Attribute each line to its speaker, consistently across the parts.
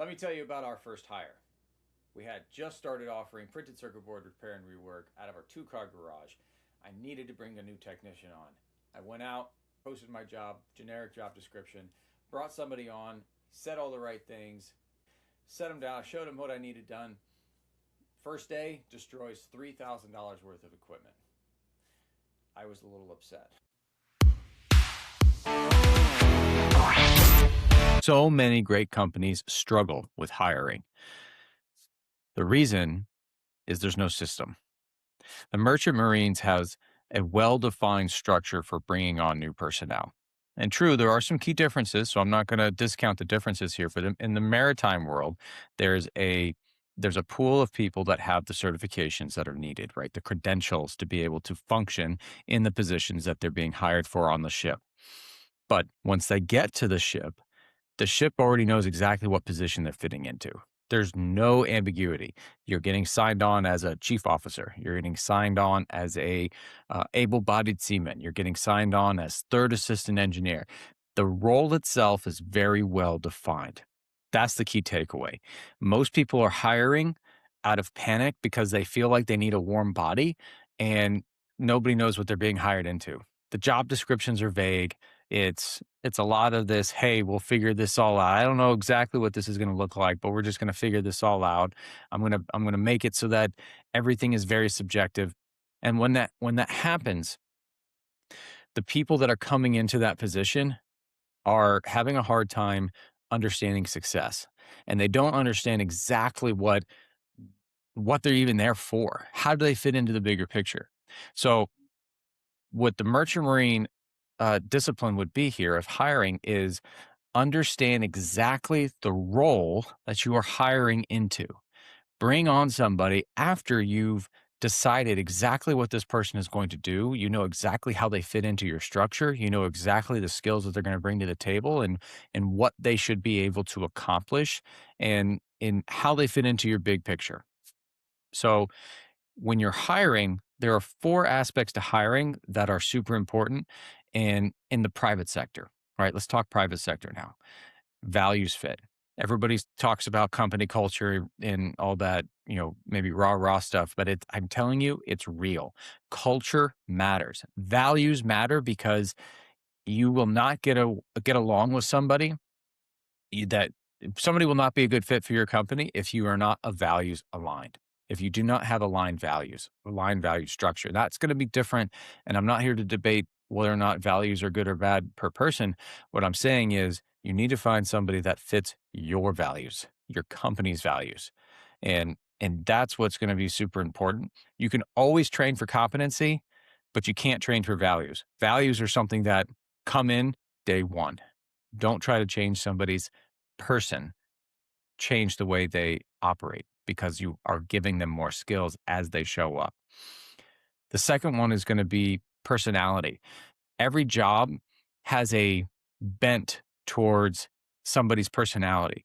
Speaker 1: Let me tell you about our first hire. We had just started offering printed circuit board repair and rework out of our two-car garage. I needed to bring a new technician on. I went out, posted my job, generic job description, brought somebody on, said all the right things, set them down, showed them what I needed done. First day, destroys $3,000 worth of equipment. I was a little upset. So many great companies struggle with hiring. The reason is there's no system. The Merchant Marines has a well-defined structure for bringing on new personnel. And true, there are some key differences, so I'm not going to discount the differences here. For them in the maritime world, there's a pool of people that have the certifications that are needed, right? The credentials to be able to function in the positions that they're being hired for on the ship. But once they get to the ship already knows exactly what position they're fitting into. There's no ambiguity. You're getting signed on as a chief officer. You're getting signed on as a able-bodied seaman. You're getting signed on as third assistant engineer. The role itself is very well defined. That's the key takeaway. Most people are hiring out of panic because they feel like they need a warm body, and nobody knows what they're being hired into. The job descriptions are vague. It's a lot of this, hey, we'll figure this all out. I don't know exactly what this is going to look like, but we're just going to figure this all out. I'm going to make it so that everything is very subjective. And when that happens, the people that are coming into that position are having a hard time understanding success. And they don't understand exactly what they're even there for. How do they fit into the bigger picture? So what the Merchant Marine discipline would be here of hiring is understand exactly the role that you are hiring into. Bring on somebody after you've decided exactly what this person is going to do. You know exactly how they fit into your structure. You know exactly the skills that they're going to bring to the table and what they should be able to accomplish and in how they fit into your big picture. So when you're hiring, there are 4 aspects to hiring that are super important and in the private sector. All right, let's talk private sector now. Values fit. Everybody talks about company culture and all that, maybe rah stuff, but I'm telling you, it's real. Culture matters. Values matter because you will not get along with somebody that somebody will not be a good fit for your company if you are not a values aligned. If you do not have aligned value structure, that's going to be different. And I'm not here to debate whether or not values are good or bad per person. What I'm saying is you need to find somebody that fits your values, your company's values. And that's what's going to be super important. You can always train for competency, but you can't train for values. Values are something that come in day one. Don't try to change somebody's person. Change the way they operate because you are giving them more skills as they show up. The second one is going to be personality. Every job has a bent towards somebody's personality.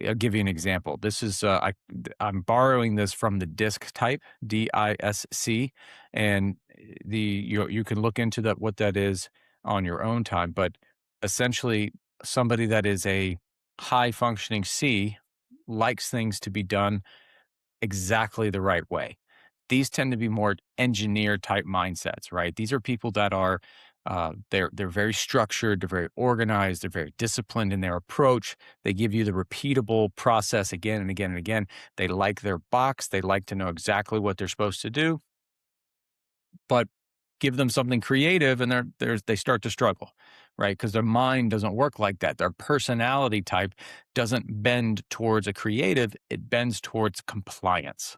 Speaker 1: I'll give you an example. This is I'm borrowing this from the DISC type, DISC, and you can look into what that is on your own time. But essentially, somebody that is a high functioning C likes things to be done exactly the right way. These tend to be more engineer type mindsets, right? These are people that are they're very structured, they're very organized, they're very disciplined in their approach. They give you the repeatable process again and again and again. They like their box. They like to know exactly what they're supposed to do, but give them something creative and they start to struggle, right? Because their mind doesn't work like that. Their personality type doesn't bend towards a creative, it bends towards compliance.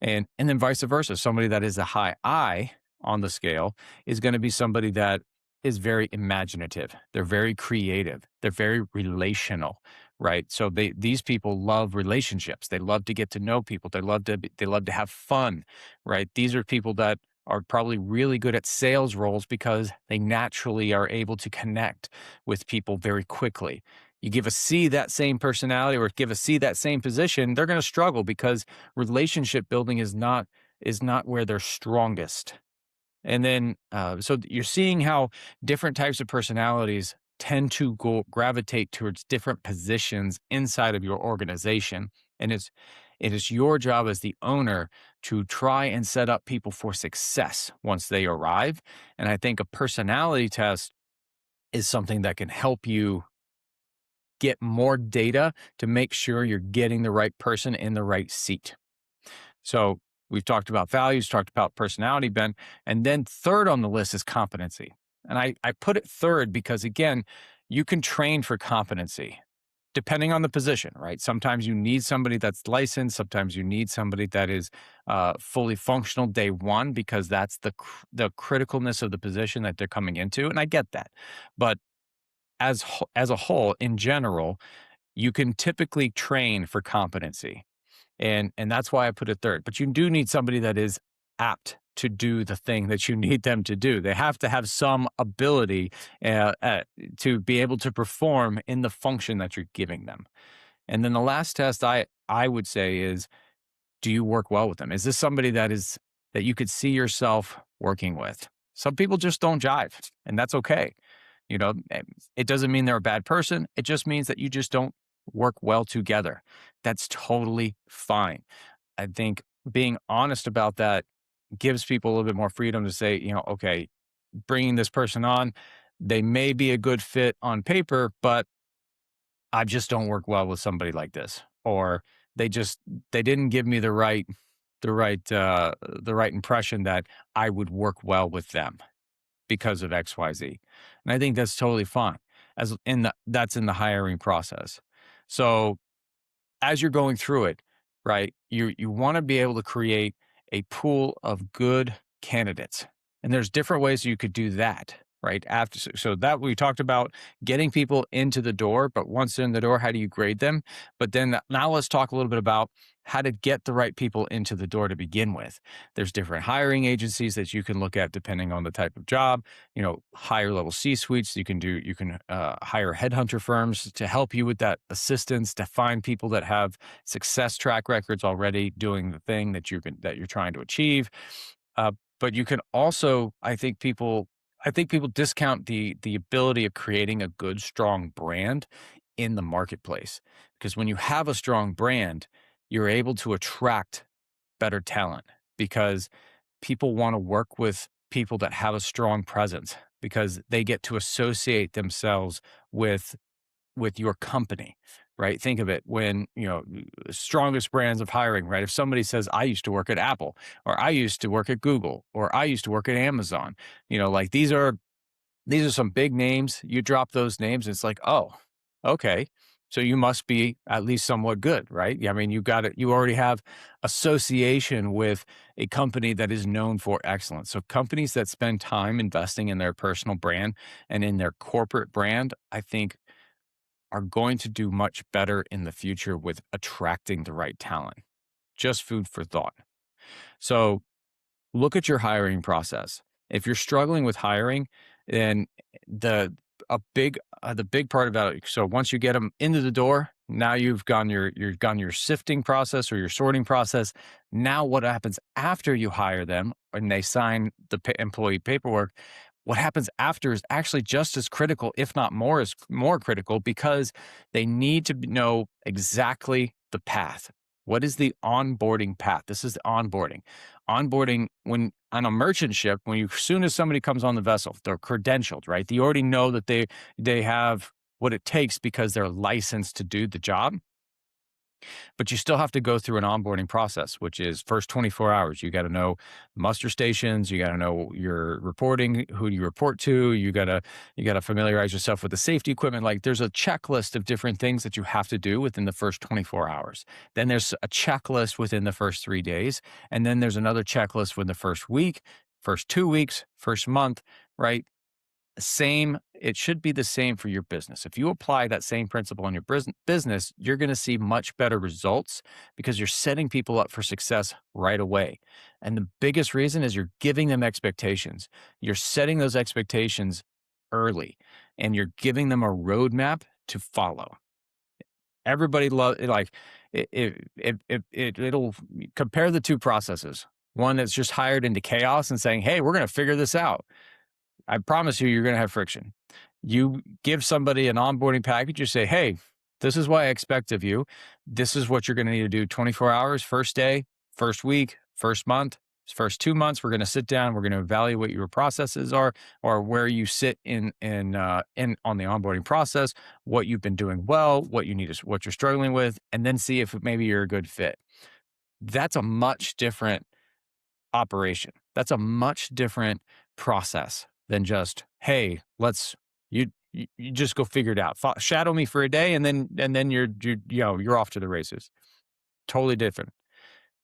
Speaker 1: And then vice versa. Somebody that is a high I on the scale is going to be somebody that is very imaginative. They're very creative. They're very relational, right? So these people love relationships. They love to get to know people. They love to have fun, right? These are people that are probably really good at sales roles because they naturally are able to connect with people very quickly. You give a C that same personality or give a C that same position, they're going to struggle because relationship building is not where they're strongest. And then, so you're seeing how different types of personalities tend to gravitate towards different positions inside of your organization. And it is your job as the owner to try and set up people for success once they arrive. And I think a personality test is something that can help you get more data to make sure you're getting the right person in the right seat. So we've talked about values, talked about personality, Ben. And then third on the list is competency. And I put it third because, again, you can train for competency depending on the position, right? Sometimes you need somebody that's licensed. Sometimes you need somebody that is fully functional day one because that's the criticalness of the position that they're coming into. And I get that. But as a whole, in general, you can typically train for competency. And that's why I put it third. But you do need somebody that is apt to do the thing that you need them to do. They have to have some ability to be able to perform in the function that you're giving them. And then the last test I would say is, do you work well with them? Is this somebody that you could see yourself working with? Some people just don't jive, and that's okay. It doesn't mean they're a bad person. It just means that you just don't work well together. That's totally fine. I think being honest about that gives people a little bit more freedom to say, okay, bringing this person on, they may be a good fit on paper, but I just don't work well with somebody like this. Or they didn't give me the right impression that I would work well with them because of XYZ. And I think that's totally fine that's in the hiring process. So as you're going through it, right, you want to be able to create a pool of good candidates. And there's different ways you could do that, right? So that we talked about getting people into the door, but once they're in the door, how do you grade them? But then now let's talk a little bit about how to get the right people into the door to begin with. There's different hiring agencies that you can look at depending on the type of job. Higher level C-suites. You can hire headhunter firms to help you with that assistance to find people that have success track records already doing the thing that you're trying to achieve. But you can also, I think people discount the ability of creating a good, strong brand in the marketplace. Because when you have a strong brand, you're able to attract better talent because people want to work with people that have a strong presence because they get to associate themselves with your company, right? Think of it when, strongest brands of hiring, right? If somebody says, I used to work at Apple, or I used to work at Google, or I used to work at Amazon, like these are some big names. You drop those names, it's like, oh, okay. So you must be at least somewhat good, right? I mean, you got it. You already have association with a company that is known for excellence. So companies that spend time investing in their personal brand and in their corporate brand, I think are going to do much better in the future with attracting the right talent. Just food for thought. So look at your hiring process. If you're struggling with hiring, then the the big part about it. So once you get them into the door, now you've gone your sifting process or your sorting process. Now what happens after you hire them and they sign the employee paperwork? What happens after is actually just as critical, if not more critical, because they need to know exactly the path. What is the onboarding path? This is the onboarding. Onboarding when on a merchant ship, as soon as somebody comes on the vessel, they're credentialed, right? You already know that they have what it takes because they're licensed to do the job. But you still have to go through an onboarding process, which is first 24 hours. You got to know muster stations. You got to know your reporting, who you report to. You got to familiarize yourself with the safety equipment. Like there's a checklist of different things that you have to do within the first 24 hours. Then there's a checklist within the first 3 days. And then there's another checklist within the first week, first 2 weeks, first month, right? It should be the same for your business. If you apply that same principle in your business, you're going to see much better results because you're setting people up for success right away. And the biggest reason is you're giving them expectations. You're setting those expectations early and you're giving them a roadmap to follow. Everybody loves like it'll compare the two processes. One that's just hired into chaos and saying, "Hey, we're going to figure this out." I promise you're going to have friction. You give somebody an onboarding package. You say, hey, this is what I expect of you. This is what you're going to need to do 24 hours, first day, first week, first month, first 2 months. We're going to sit down. We're going to evaluate what your processes are or where you sit in on the onboarding process, what you've been doing well, what you need is what you're struggling with, and then see if maybe you're a good fit. That's a much different operation. That's a much different process than just, hey, you just go figure it out. Shadow me for a day and then you're off to the races. Totally different.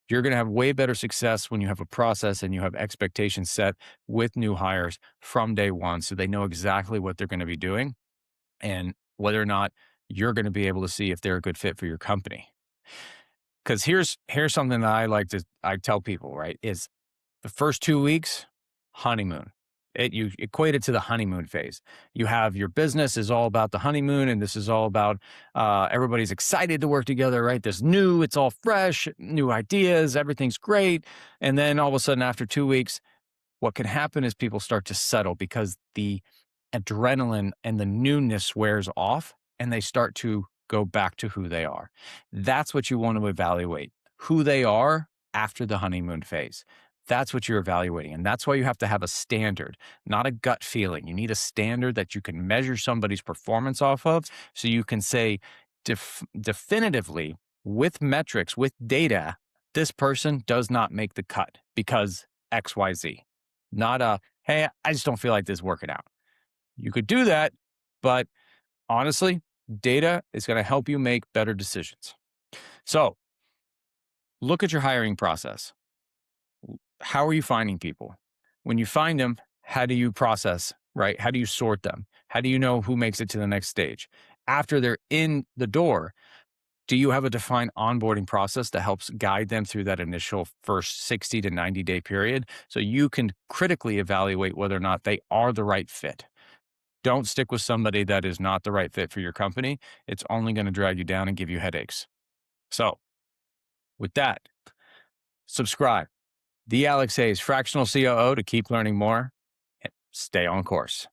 Speaker 1: You're going to have way better success when you have a process and you have expectations set with new hires from day one so they know exactly what they're going to be doing and whether or not you're going to be able to see if they're a good fit for your company. Cuz here's something that I tell people, right? Is the first 2 weeks, honeymoon. You equate it to the honeymoon phase. You have your business is all about the honeymoon, and this is all about everybody's excited to work together, right? This new, it's all fresh, new ideas, everything's great. And then all of a sudden, after 2 weeks, what can happen is people start to settle because the adrenaline and the newness wears off and they start to go back to who they are. That's what you want to evaluate, who they are after the honeymoon phase. That's what you're evaluating. And that's why you have to have a standard, not a gut feeling. You need a standard that you can measure somebody's performance off of so you can say definitively with metrics, with data, this person does not make the cut because XYZ. Not a, hey, I just don't feel like this is working out. You could do that, but honestly, data is going to help you make better decisions. So look at your hiring process. How are you finding people? When you find them, how do you process, right? How do you sort them? How do you know who makes it to the next stage? After they're in the door, do you have a defined onboarding process that helps guide them through that initial first 60 to 90 day period so you can critically evaluate whether or not they are the right fit? Don't stick with somebody that is not the right fit for your company. It's only going to drag you down and give you headaches. So, with that, subscribe. The Alex Hayes, Fractional COO, to keep learning more and stay on course.